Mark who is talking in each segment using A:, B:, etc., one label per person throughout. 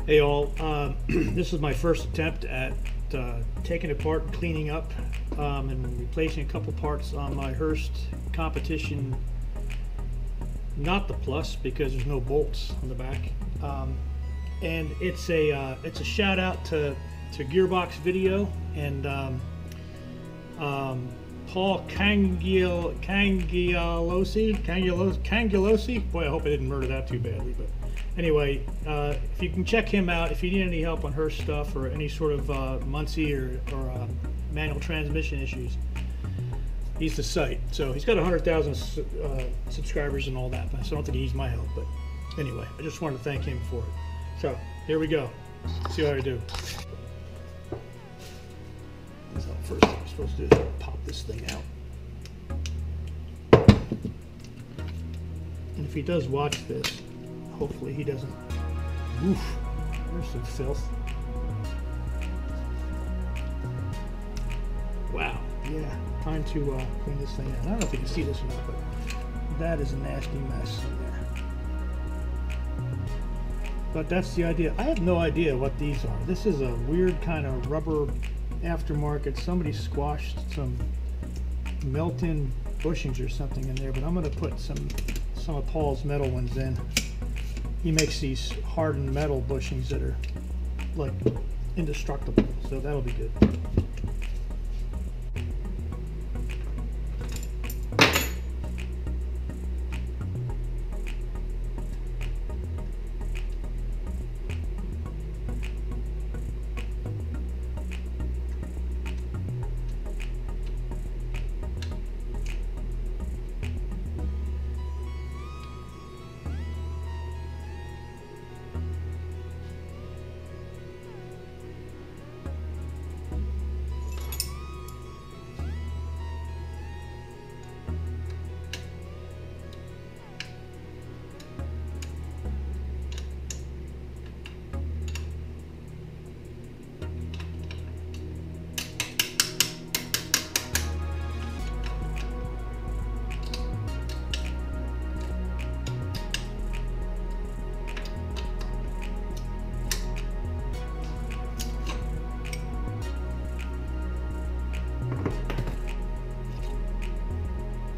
A: Hey all, this is my first attempt at taking apart and cleaning up and replacing a couple parts on my Hurst Competition, not the Plus because there's no bolts on the back, and it's a shout out to Gearbox Video and Paul Cangialosi. Boy, I hope I didn't murder that too badly, but anyway, if you can check him out, if you need any help on Hurst stuff or any sort of Muncie or manual transmission issues, he's the site. So he's got 100,000 subscribers and all that, so I don't think he needs my help. But anyway, I just wanted to thank him for it. So here we go. See how I do. So first thing I'm supposed to do is pop this thing out. And if he does watch this, hopefully he doesn't. Oof, there's some filth. Wow, yeah, time to clean this thing out. I don't know if you can see this or not, but that is a nasty mess in there. But that's the idea. I have no idea what these are. This is a weird kind of rubber aftermarket. Somebody squashed some melt-in bushings or something in there, but I'm going to put some of Paul's metal ones in. He makes these hardened metal bushings that are like indestructible, so that'll be good.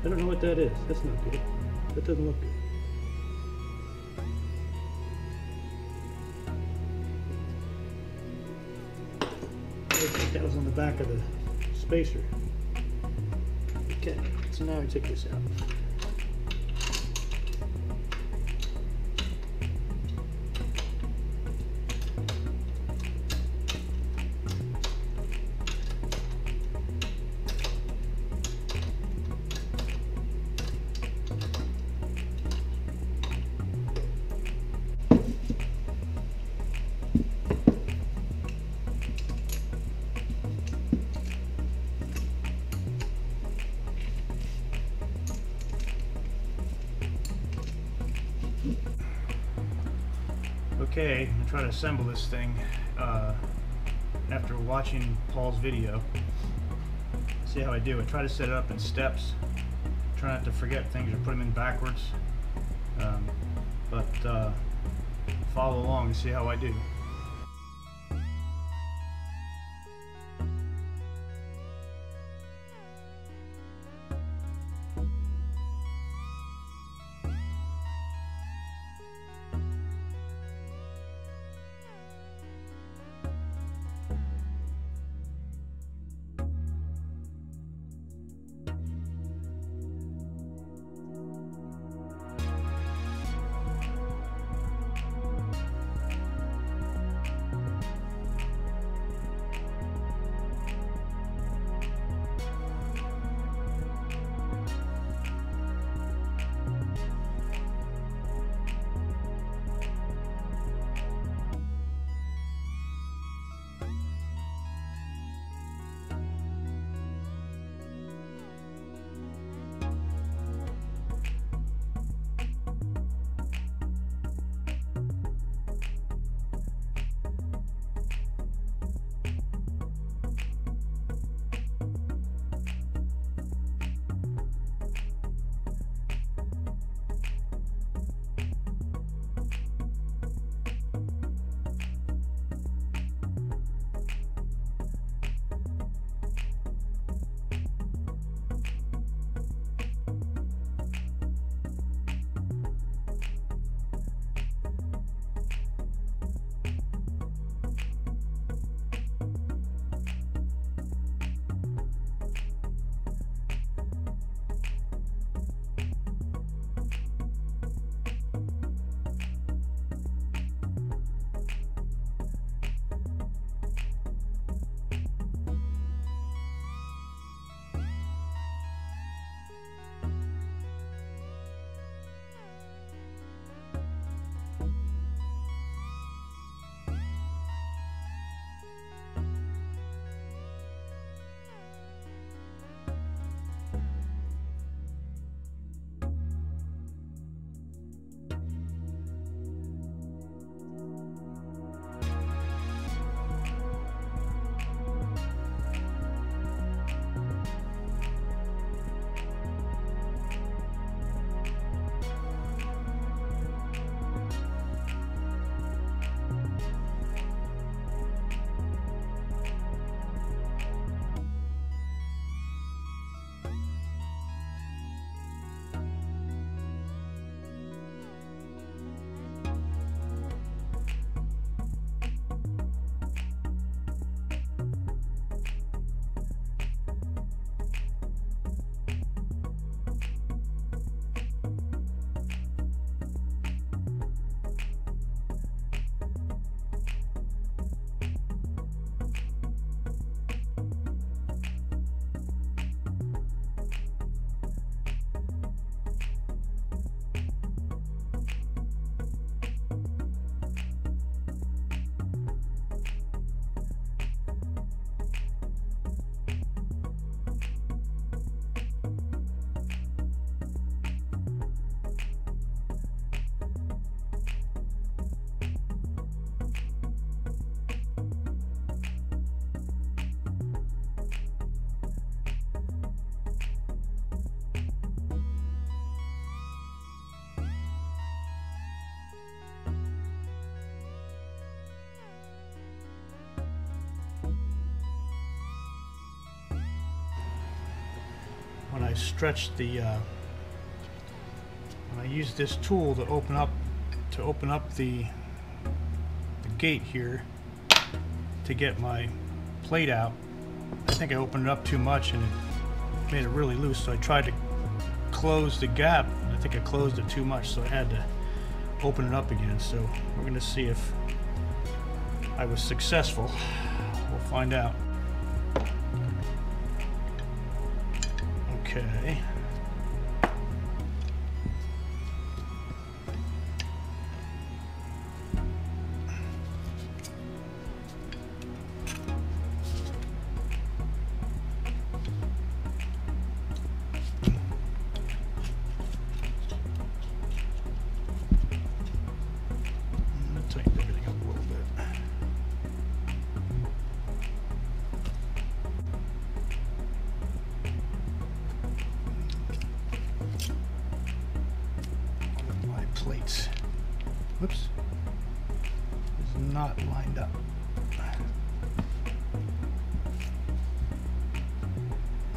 A: I don't know what that is. That's not good. That doesn't look good. I think that was on the back of the spacer. Okay, so now I take this out. Okay, I'm gonna try to assemble this thing after watching Paul's video. See how I do. I try to set it up in steps. Try not to forget things or put them in backwards. But follow along and see how I do. when I stretched the when I used this tool to open up the gate here to get my plate out, I think I opened it up too much and it made it really loose, so I tried to close the gap and I think I closed it too much, so I had to open it up again. So we're going to see if I was successful. We'll find out. Okay. Tighten everything up a little bit. One of my plates, whoops, is not lined up.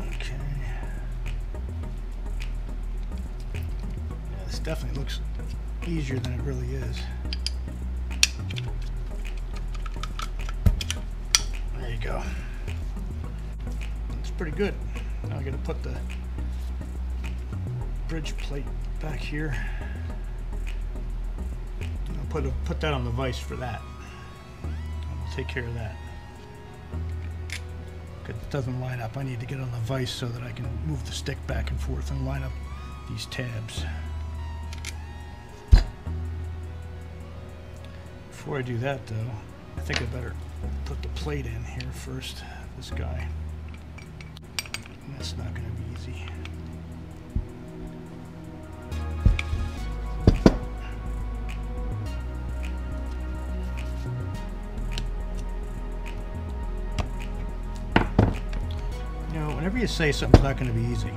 A: Okay. Yeah, this definitely looks easier than it really is. There you go. It's pretty good. Now I gotta put the bridge plate back here. I'll put that on the vise for that. I'll take care of that. Because it doesn't line up. I need to get on the vise so that I can move the stick back and forth and line up these tabs. Before I do that though, I think I better put the plate in here first, this guy. And that's not going to be easy. You know, whenever you say something's not going to be easy,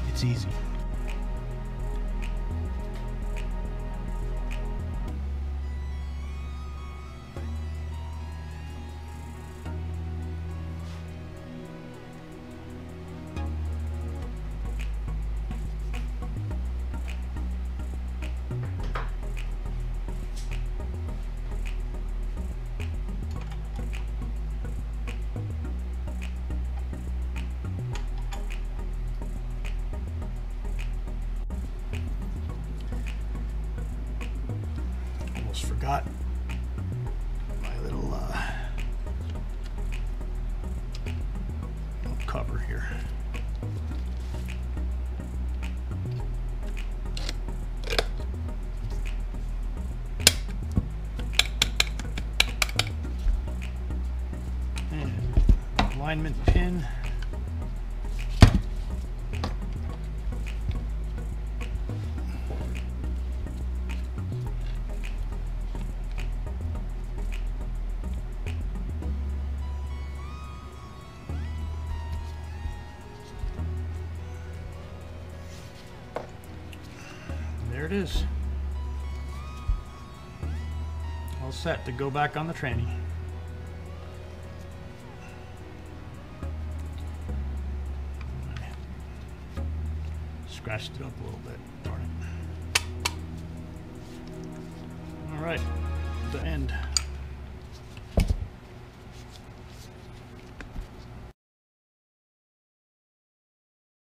A: it's easy. Forgot my little cover here. And alignment pin. There it is. All set to go back on the tranny. Scratched it up a little bit, darn it. All right, the end.